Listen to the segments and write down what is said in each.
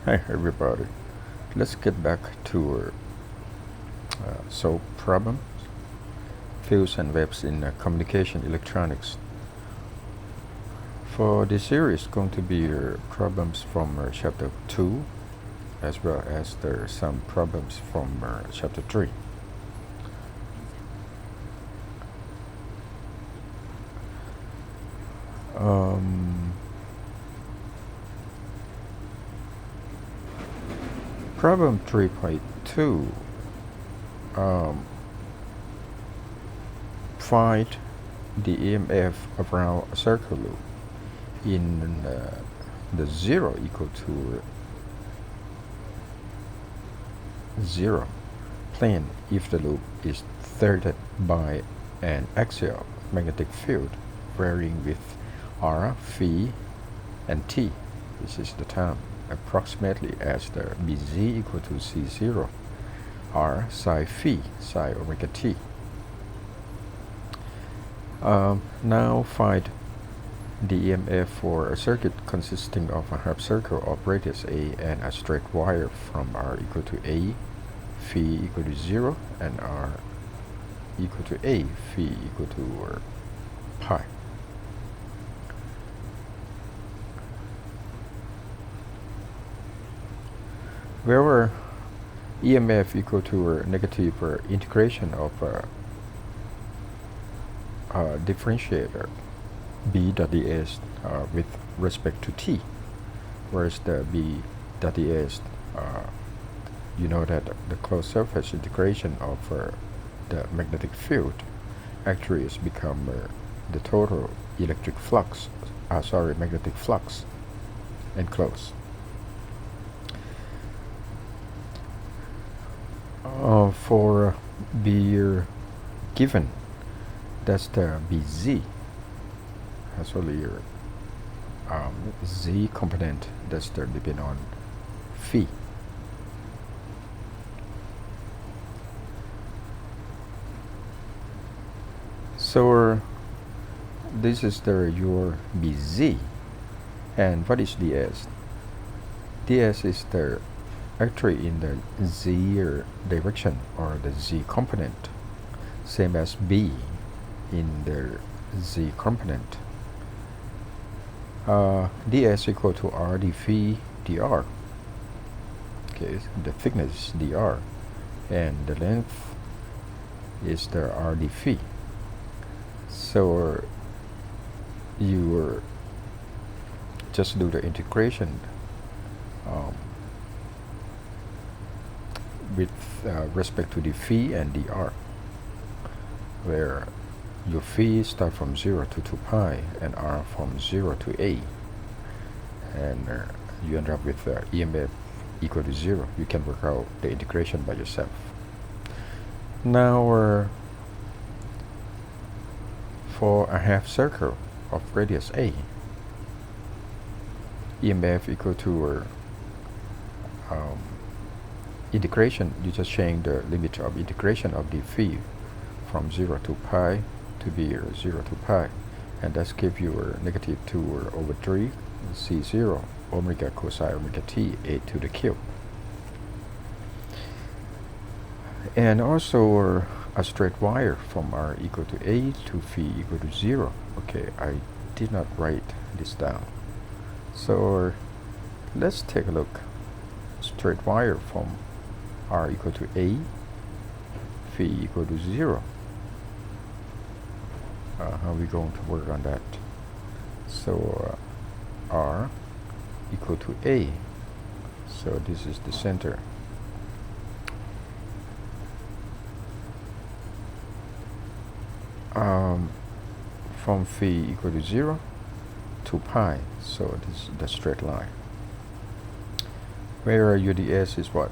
Hi everybody. Let's get back to solve problems, fields and webs in communication electronics. For this series, going to be problems from chapter 2, as well as there are some problems from chapter 3. Problem 3.2. Find the EMF around a circle loop in the 0 equal to 0 plane if the loop is threaded by an axial magnetic field varying with R, phi, and T. This is the term approximately as the Bz equal to C0 R psi phi psi omega T. Now find the EMF for a circuit consisting of a half circle of radius A and a straight wire from R equal to A, phi equal to 0, and R equal to A, phi equal to pi. Where EMF equal to negative integration of differentiator B dot ds with respect to t, whereas the B dot ds, you know that the closed surface integration of the magnetic field actually has become the total electric flux, magnetic flux enclosed. For B given, that's the Bz, has only Z component, that's the depend on phi. So this is your Bz, and what is ds? ds is the actually in the z direction, or the z component, same as B in the z component. ds equal to r d phi dr. Okay, the thickness is dr, and the length is the r d phi. So you just do the integration with respect to the phi and dr, where your phi start from 0 to 2 pi and r from 0 to a, and you end up with EMF equal to 0. You can work out the integration by yourself. Now for a half circle of radius a, EMF equal to integration, you just change the limit of integration of the phi from 0 to pi to be 0 to pi, and that's give you negative 2 over 3 C0 omega cosine omega t a to the cube. And also a straight wire from R equal to A to phi equal to 0. Okay, I did not write this down. So let's take a look. Straight wire from R equal to A, phi equal to 0. How are we going to work on that? So R equal to A. So this is the center. From phi equal to 0 to pi, so this is the straight line. Where UDS is what?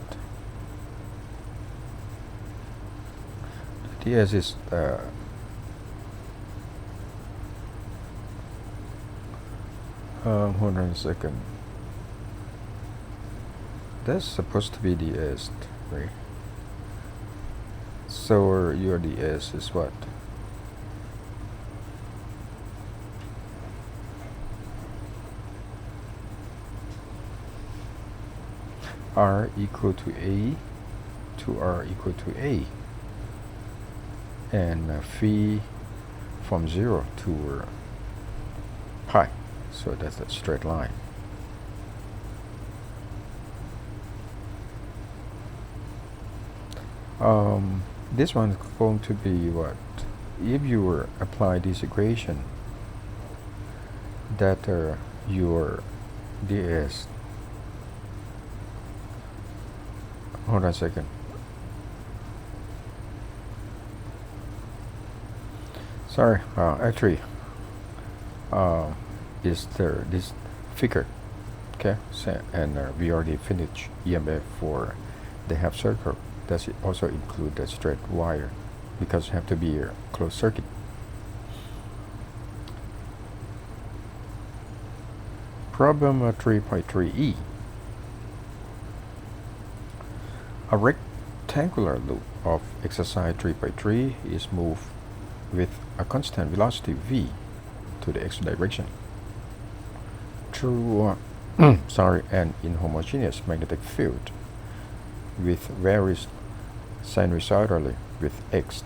DS is hold on a second. That's supposed to be DS, right? So your DS is what? R equal to A to R equal to A, and phi from 0 to pi. So that's a straight line. This one is going to be what? If you were apply this equation, that your ds, hold on a second. Sorry, actually, is there this figure? Okay, so, and we already finished EMF for the half circle. Does it also include the straight wire, because it have to be a closed circuit. Problem 3.3e. A rectangular loop of exercise 3.3 is moved with a constant velocity v to the x direction through an inhomogeneous magnetic field with varies sinusoidally with x,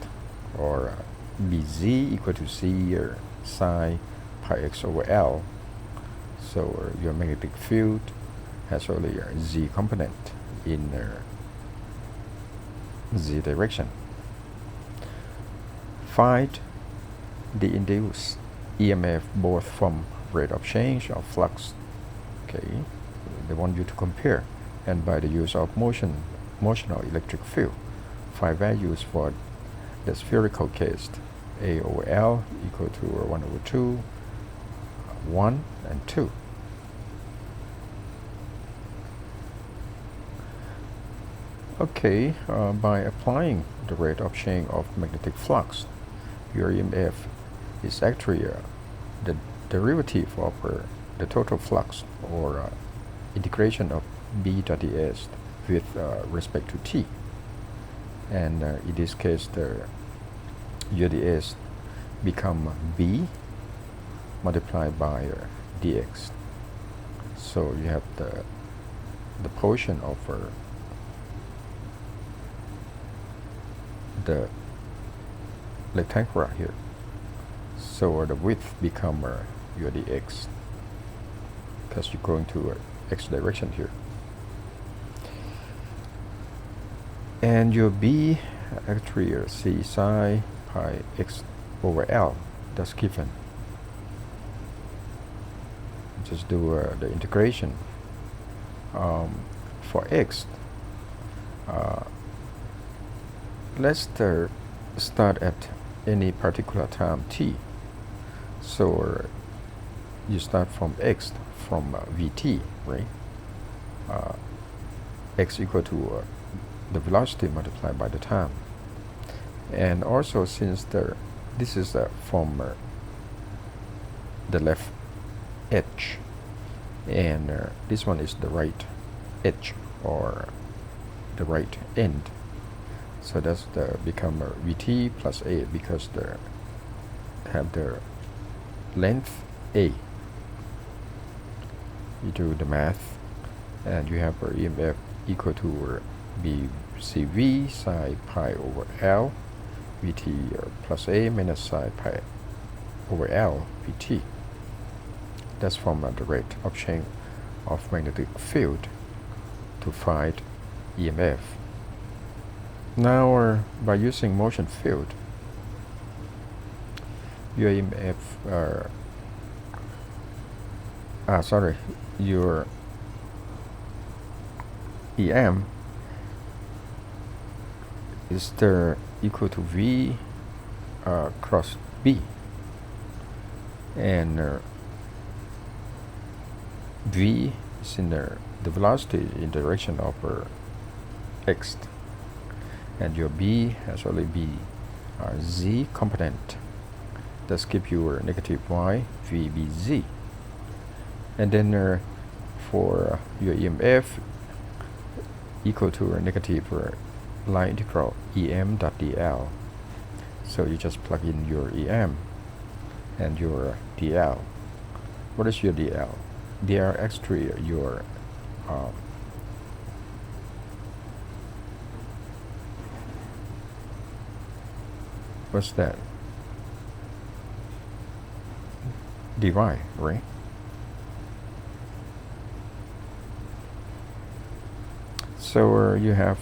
or bz equal to c or psi pi x over L. So your magnetic field has only a z component in z direction. Find the induced EMF both from rate of change of flux. Okay, they want you to compare, and by the use of motional electric field, find values for the spherical case. A over L equal to 1 over 2, 1 and 2. Okay, by applying the rate of change of magnetic flux, your EMF is actually the derivative of the total flux, or integration of B dot ds with respect to t. And in this case, the your ds become B multiplied by dx. So you have the portion of the rectangular here. So the width become your dx, because you're going to x direction here. And your b actually c psi pi x over L. That's given. Just do the integration. For x, let's start at any particular time t. So you start from x, from vt, right? X equal to the velocity multiplied by the time. And also, since this is from the left edge, and this one is the right edge, or the right end, so that's become vt plus a, because they have the length a. You do the math, and you have EMF equal to bcv psi pi over L vt plus a minus psi pi over L vt. That's from the rate of change of magnetic field to find EMF. Now, by using motion field, your EMF, your EM is equal to V cross B, and V is in the velocity in direction of x, and your B has only B Z component. That's give you negative Y VBZ. And then for your EMF equal to a negative line integral EM dot dl. So you just plug in your EM and your dl. What is your dl? They are actually your what's that? Dy, right? So you have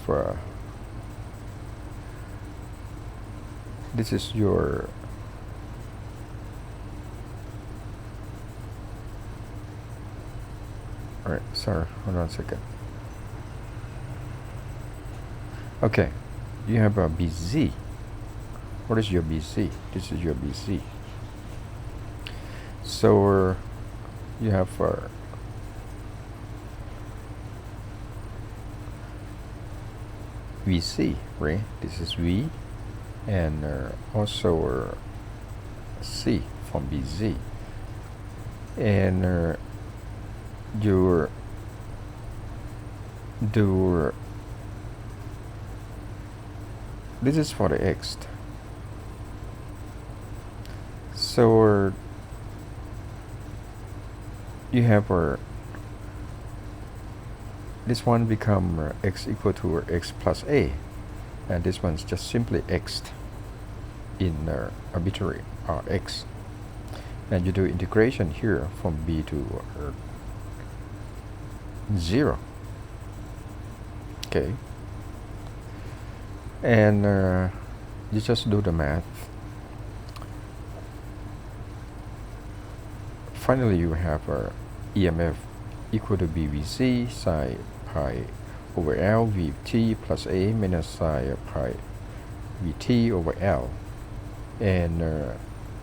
this is your alright, sorry, hold on a second. Okay, you have a BZ. What is your BZ? This is your BZ. So you have VC, right? This is V, and also C from BZ, and your this is for the X. So you have this one become x equal to x plus a, and this one's just simply x in arbitrary x, and you do integration here from b to 0. Okay, and you just do the math. Finally, you have EMF equal to BVC psi pi over L Vt plus A minus psi pi Vt over L. And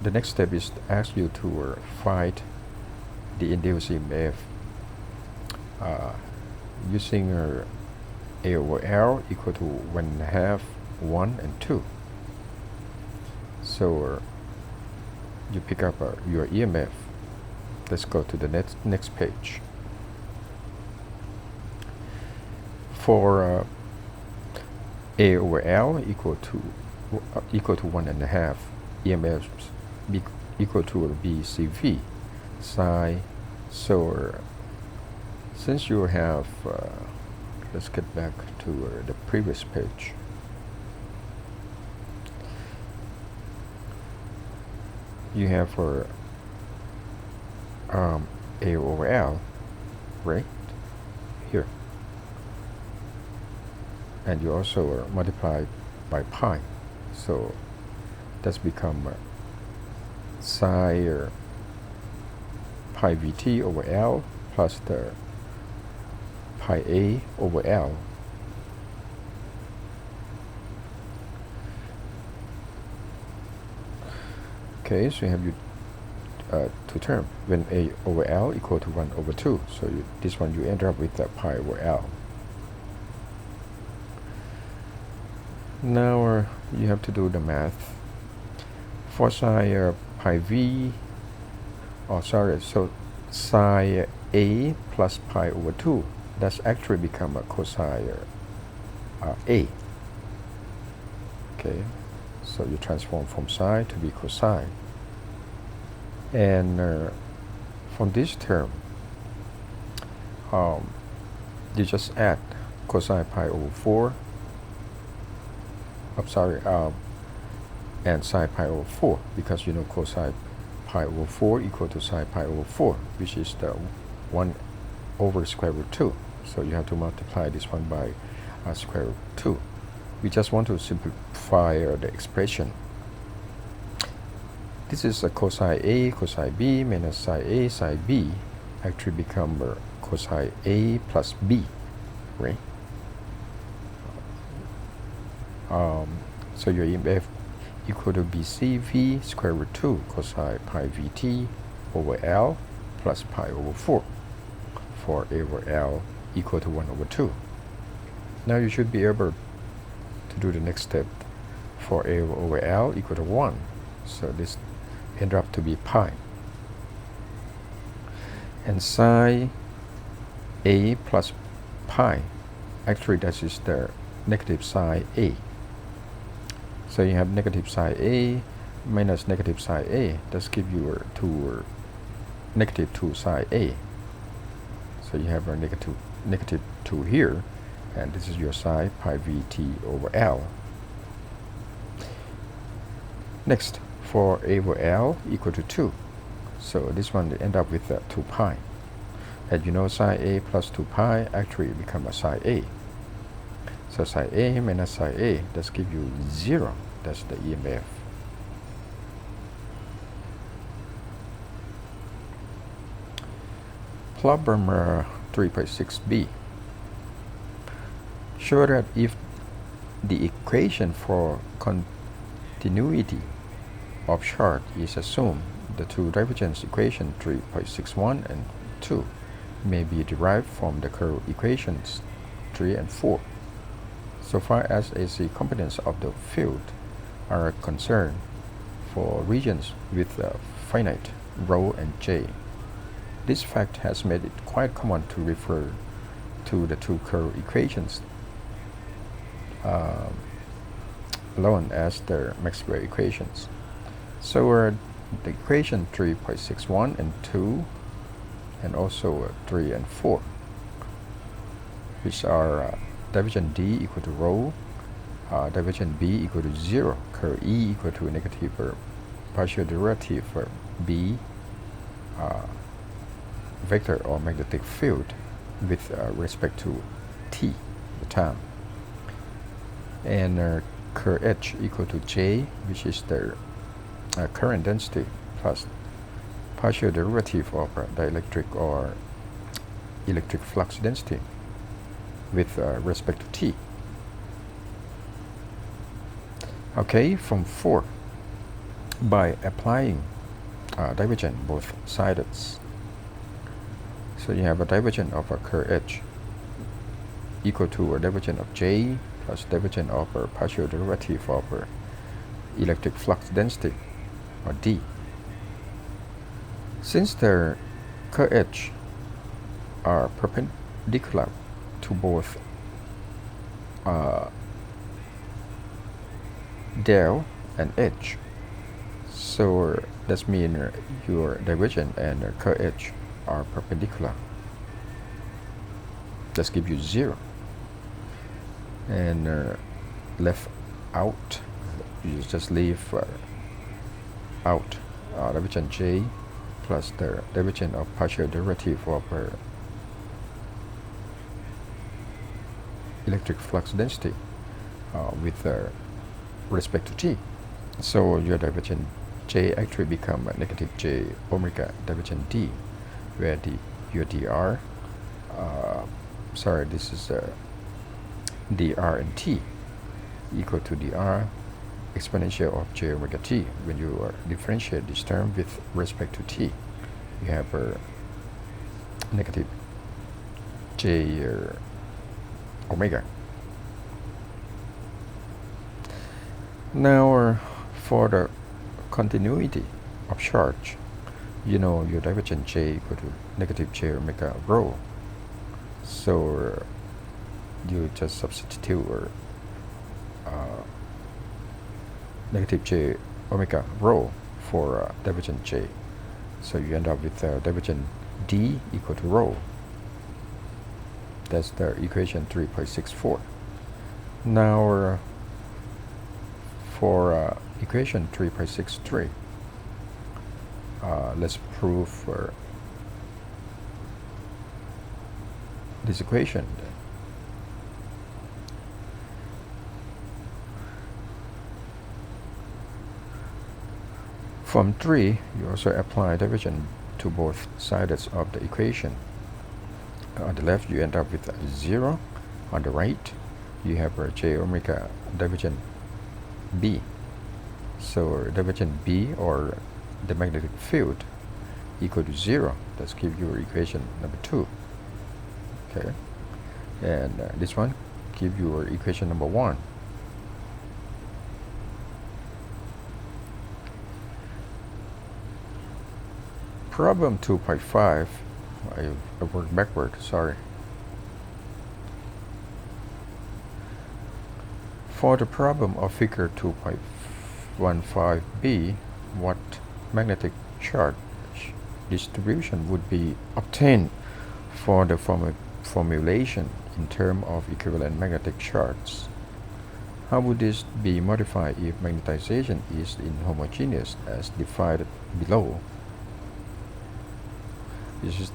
the next step is to ask you to find the induced EMF using A over L equal to 1.5, 1, and 2. So you pick up your EMF. Let's go to the next page. For A over L equal to 1.5, EMF equal to BCV psi. So since you have, let's get back to the previous page. You have for A over L, right here, and you also multiply by pi, so that's become psi pi Vt over L plus the pi A over L. Okay, so you have your two terms when A over L equal to 1 over 2. So this one you end up with pi over L. Now you have to do the math. For psi pi V, so psi A plus pi over 2, that's actually become a cosine A. Okay, so you transform from psi to be cosine. And from this term, you just add cosine pi over 4, and sine pi over 4, because you know cosine pi over 4 equal to sine pi over 4, which is the 1 over square root 2. So you have to multiply this one by square root 2. We just want to simplify the expression. This is a cosine A, cosine B minus sine A, sine B actually become cosine A plus B, right? So your EMF equal to BCV square root 2 cosine pi Vt over L plus pi over 4 for A over L equal to 1 over 2. Now you should be able to do the next step for A over L equal to 1. So this end up to be pi. And psi A plus pi, actually that is the negative psi A. So you have negative psi A minus negative psi A. That's give you negative 2 psi A. So you have a negative 2 here, and this is your psi pi Vt over L. Next, for A over L equal to 2. So this one end up with 2 pi. And you know psi A plus 2 pi actually become a psi A. So psi A minus psi A, that's give you 0. That's the EMF. Problem 3.6b. Show that if the equation for continuity of charge is assumed, the two divergence equation 3.61 and 2 may be derived from the curve equations 3 and 4. So far as AC components of the field are concerned, for regions with finite rho and J, this fact has made it quite common to refer to the two curve equations known as the Maxwell Equations. So the equation 3.61 and 2 and also 3 and 4, which are divergent D equal to rho, divergent B equal to 0, curve E equal to negative partial derivative for B vector or magnetic field with respect to T, the time. And curve H equal to J, which is the current density plus partial derivative of dielectric or electric flux density with respect to T. Okay, from 4, by applying divergent both sides. So you have a divergent of a curve H equal to a divergent of J plus divergent of a partial derivative of electric flux density, or D. Since the curve H are perpendicular to both del and H, so that means your divergent and curve H are perpendicular. Let's give you 0. And left out, you just leave out divergent J plus the divergent of partial derivative of electric flux density with respect to T. So your divergent J actually become negative J omega divergent D, where your dr, this is dr and T equal to dr exponential of J omega T. When you differentiate this term with respect to T, you have a negative J omega. Now for the continuity of charge, you know your divergent J equal to negative J omega rho. So you just substitute negative J omega rho for divergent J. So you end up with divergent D equal to rho. That's the equation 3.64. Now for equation 3.63, let's prove this equation. From 3, you also apply divergent to both sides of the equation. On the left, you end up with 0. On the right, you have J omega divergent B. So divergent B, or the magnetic field, equal to 0. Let's give you equation number 2. Okay, and this one give you equation number 1. Problem 2.5, I worked backward, sorry. For the problem of figure 2.15b, what magnetic charge distribution would be obtained for the formulation in terms of equivalent magnetic charges? How would this be modified if magnetization is inhomogeneous as defined below? This is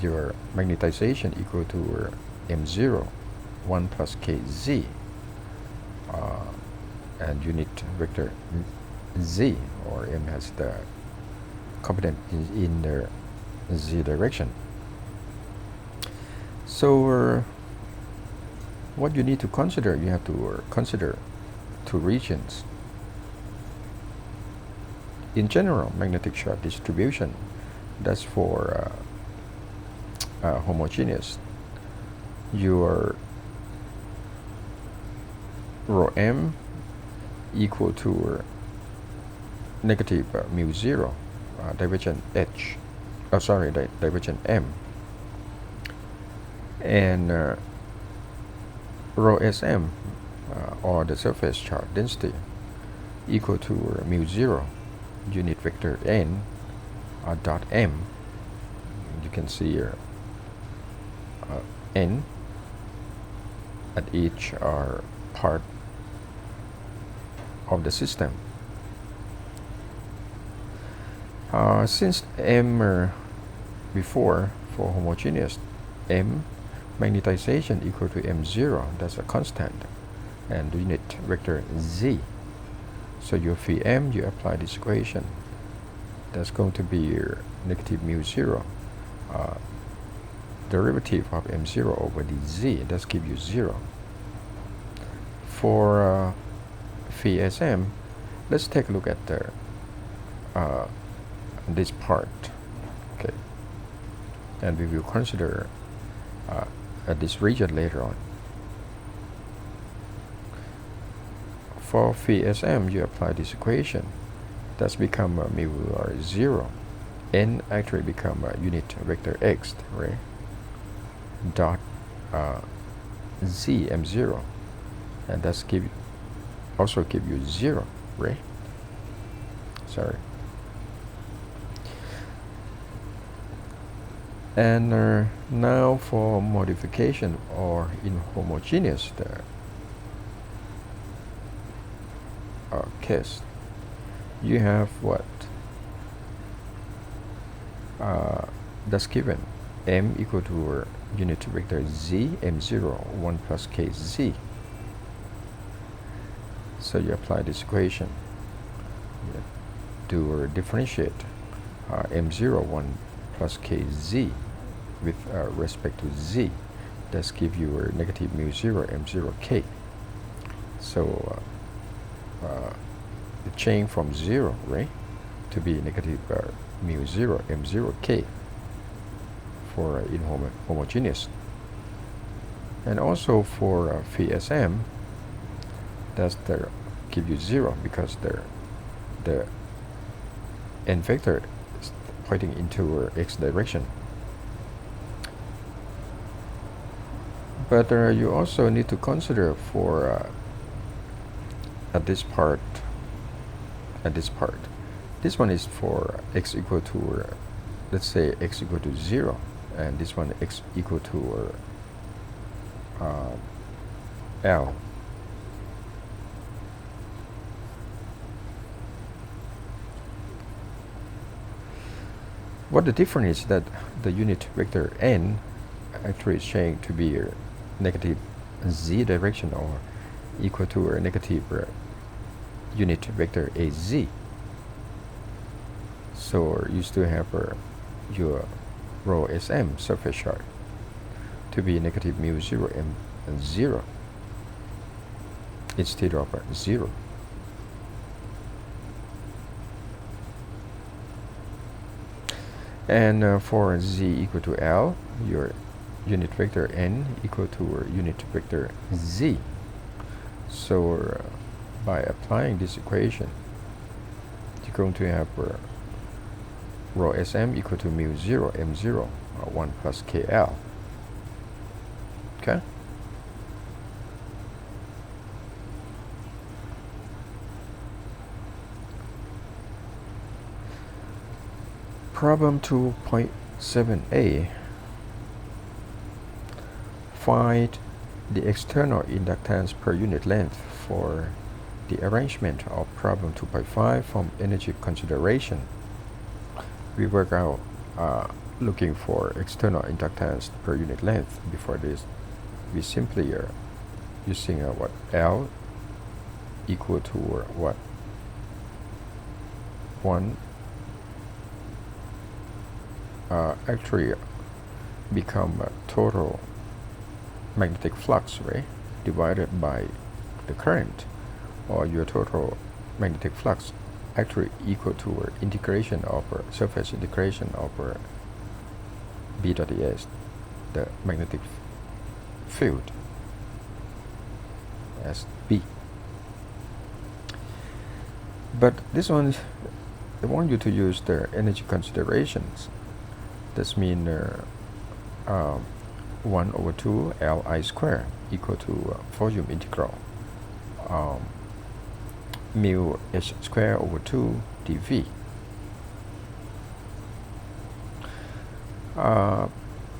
your magnetization equal to m0 1 plus kz and unit vector z, or m has the component in the z direction. So what you need to consider, you have to consider two regions. In general, magnetic charge distribution, that's for homogeneous. Your rho m equal to negative mu 0 divergent h, divergent m, and rho sm or the surface charge density equal to mu 0 unit vector n dot m. You can see here n at each part of the system. Since m before for homogeneous, m magnetization equal to m0, that's a constant, and the unit vector z. So your phi m, you apply this equation, that's going to be your negative mu 0 derivative of m0 over dz, that's give you 0. For phi sm, let's take a look at the this part, okay, and we will consider this region later on. For phi sm, you apply this equation, that's become mu 0, n actually become unit vector x, right, dot z m0, and that's also give you 0, right? Sorry. And now for modification or inhomogeneous case, you have what? That's given m equal to unit vector z m0 1 plus kz. So you apply this equation to differentiate m0 1 plus kz with respect to z. That's give you negative mu 0 m0 k. So the change from 0, right, to be negative mu 0 m0 k for inhomogeneous. And also for phi sm, that's give you 0 because the n vector is pointing into x direction. But you also need to consider for at this part. This one is for x equal to, let's say x equal to 0, and this one x equal to L. What the difference is that the unit vector n actually is changed to be negative z direction, or equal to a negative unit vector az. So you still have your rho sm surface charge to be negative mu 0 m 0 instead of 0. And for z equal to L, your unit vector n equal to unit vector z. So by applying this equation, you're going to have rho sm equal to mu 0 m0 1 plus kl. Okay. Problem 2.7a. Find the external inductance per unit length for the arrangement of problem 2.5 from energy consideration. We work out looking for external inductance per unit length. Before this, we simply are using what L equal to what 1 actually become total magnetic flux, right, divided by the current, or your total magnetic flux actually equal to integration of surface integration of B dot ds, the magnetic field, as B. But this one, they want you to use the energy considerations. This means 1/2 Li square equal to volume integral mu h square over 2 dV.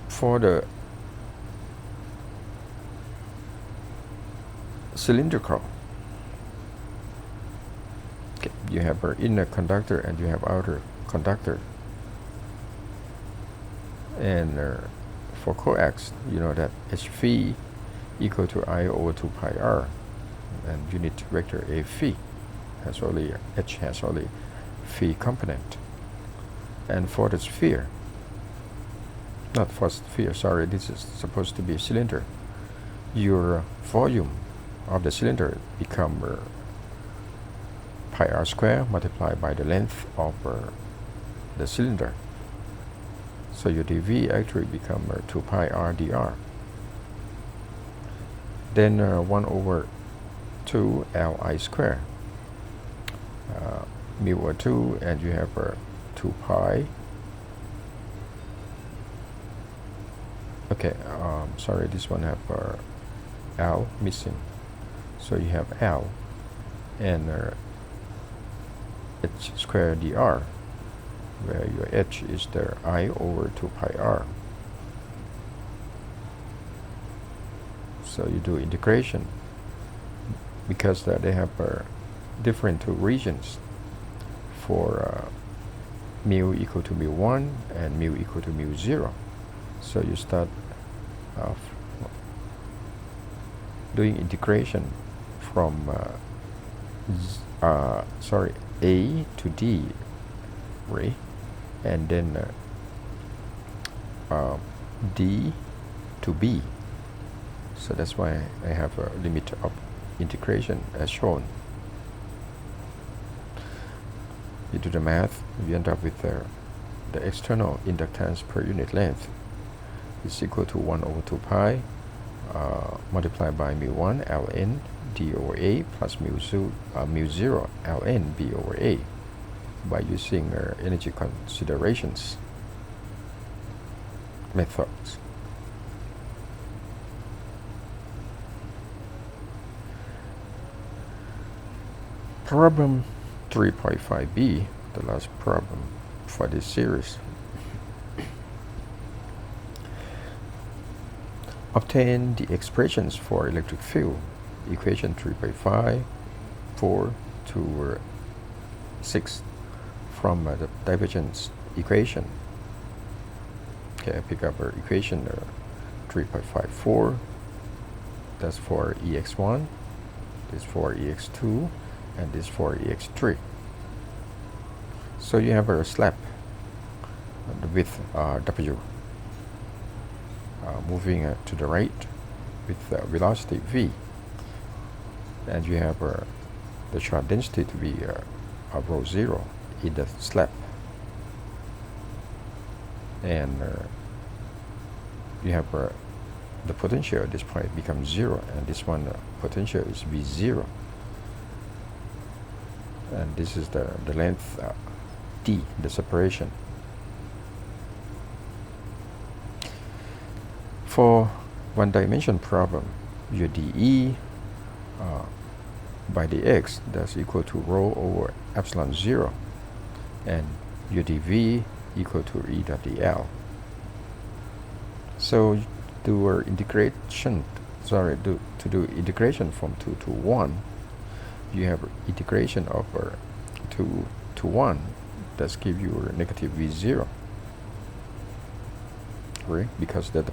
For the cylindrical, okay, you have an inner conductor and you have outer conductor. And for coax, you know that HV equal to I over 2 pi r, and unit vector A phi has only H has only phi component. And for the sphere, not for sphere, sorry, this is supposed to be a cylinder. Your volume of the cylinder become pi r square multiplied by the length of the cylinder. So your dV actually become 2 pi r dr. Then 1/2 Li square mu over 2, and you have 2 pi. Okay, sorry, this one have L missing. So you have L and H square dr, where your H is the I over 2 pi r. So you do integration because they have different two regions for mu equal to mu1 and mu equal to mu0. So you start off doing integration from A to D, right? And then D to B. So that's why I have a limit of integration as shown. You do the math, you end up with the external inductance per unit length is equal to 1/2 pi multiplied by mu1 ln d over a plus mu0 ln b over a by using energy considerations methods. Problem 3.5b, the last problem for this series. Obtain the expressions for electric field, equation 3.5, 4 to 6 from the divergence equation. Okay, I pick up our equation 3.54. That's for EX1, this for EX2, and this for EX3. So you have a slab with W moving to the right with velocity V, and you have the charge density to be rho 0 in the slab, and you have the potential at this point becomes 0, and this one potential is V0, and this is the length D, the separation. For one dimension problem, your dE by dx that's equal to rho over epsilon 0, and your dV equal to E dot dl. So do our integration to do integration from 2 to 1, you have integration over 2 to 1. That's give you a negative V0, right? Because that the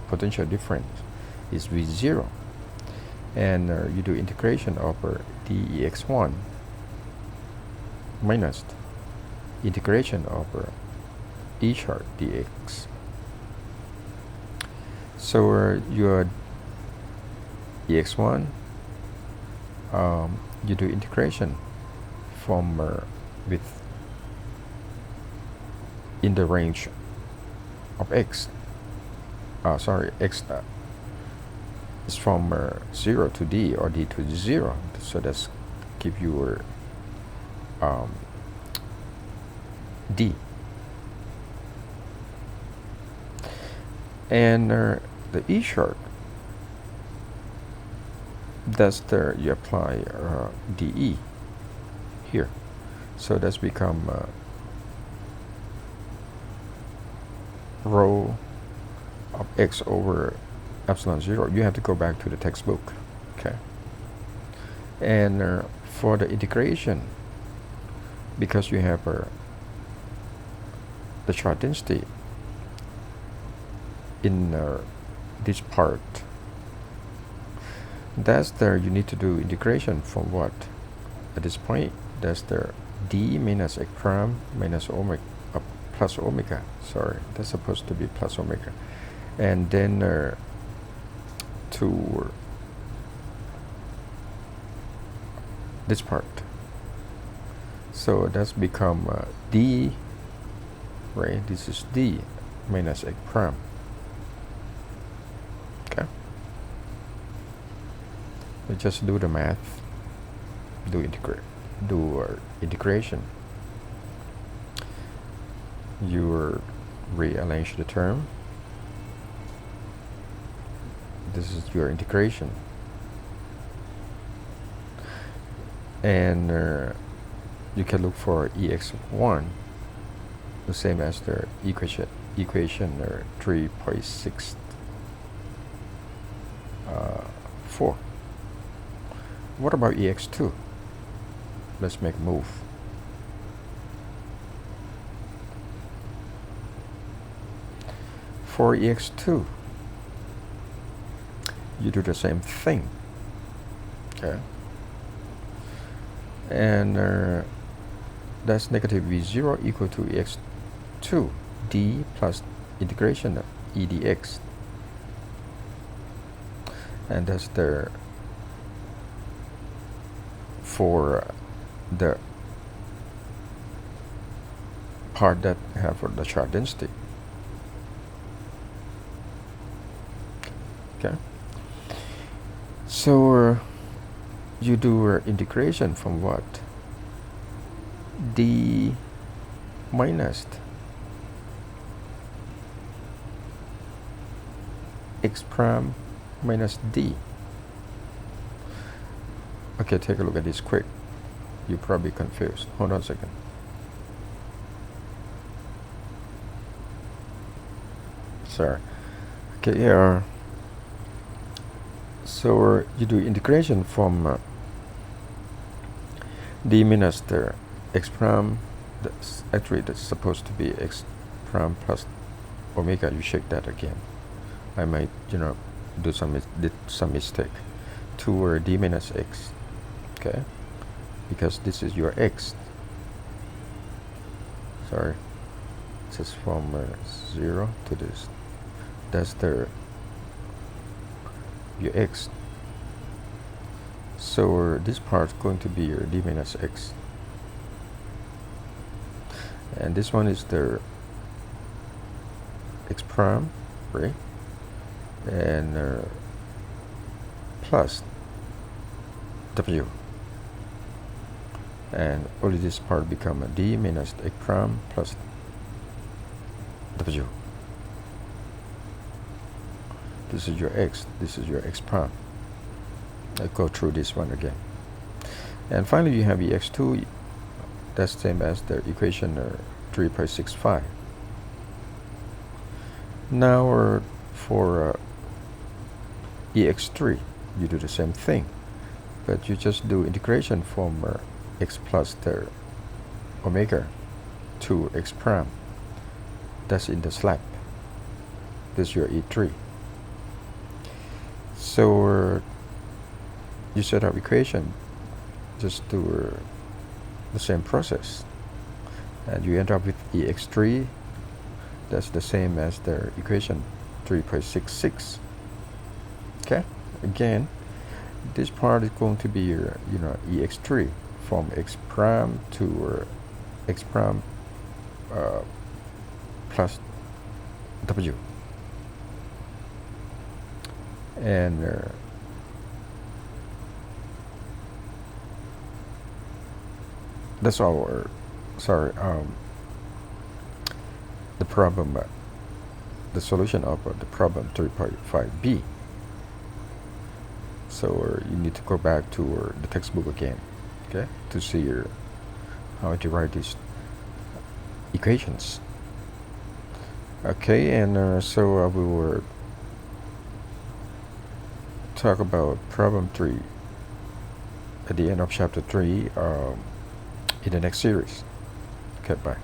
potential difference is V0. And you do integration over dEx1 minus integration over CHII dx. So your dx1, you do integration from with in the range of x. X is from 0 to d or d to 0. So that's give you d. And the CHII, that's the you apply dE here. So that's become rho of x over epsilon 0. You have to go back to the textbook, okay? And for the integration, because you have the charge density in this part, that's the you need to do integration from what at this point. That's the d minus x prime minus omega plus omega. Sorry, that's supposed to be plus omega, and then to this part. So that's become d, right? This is d minus x prime. Okay. We just do the math. Do integration. You rearrange the term. This is your integration, and you can look for ex1, the same as the equation 3.64. What about ex2? Let's make a move. For ex2, you do the same thing, okay? And that's negative V0 equal to ex2 d plus integration of e dx, and that's the for the part that have the charge density, okay? So you do integration from what? D minus x prime minus d. Okay, take a look at this quick. You're probably confused. Hold on a second. Sorry. Okay, here. So you do integration from d minus the x prime. That's actually that's supposed to be x prime plus omega. You check that again. I might, do did some mistake. To d minus x, okay? Because this is your x. Sorry, it's from 0 to this. That's your x. So this part is going to be your d minus x, and this one is the x prime, right? And plus w, and only this part become a d minus x prime plus w. This is your x, this is your x prime. I'll go through this one again. And finally you have ex2, that's the same as the equation 3.65. Now for EX3, you do the same thing, but you just do integration from x plus the omega to x prime. That's in the slab. This is your E3. So you set up equation, just do the same process, and you end up with EX3. That's the same as the equation 3.66. Okay, again, this part is going to be your EX3 from x prime to x prime plus w, and that's our the problem, the solution of the problem 3.5b. So you need to go back to the textbook again, okay, to see how to write these equations. Okay, and so we will talk about problem 3 at the end of chapter 3 in the next series. Okay, bye.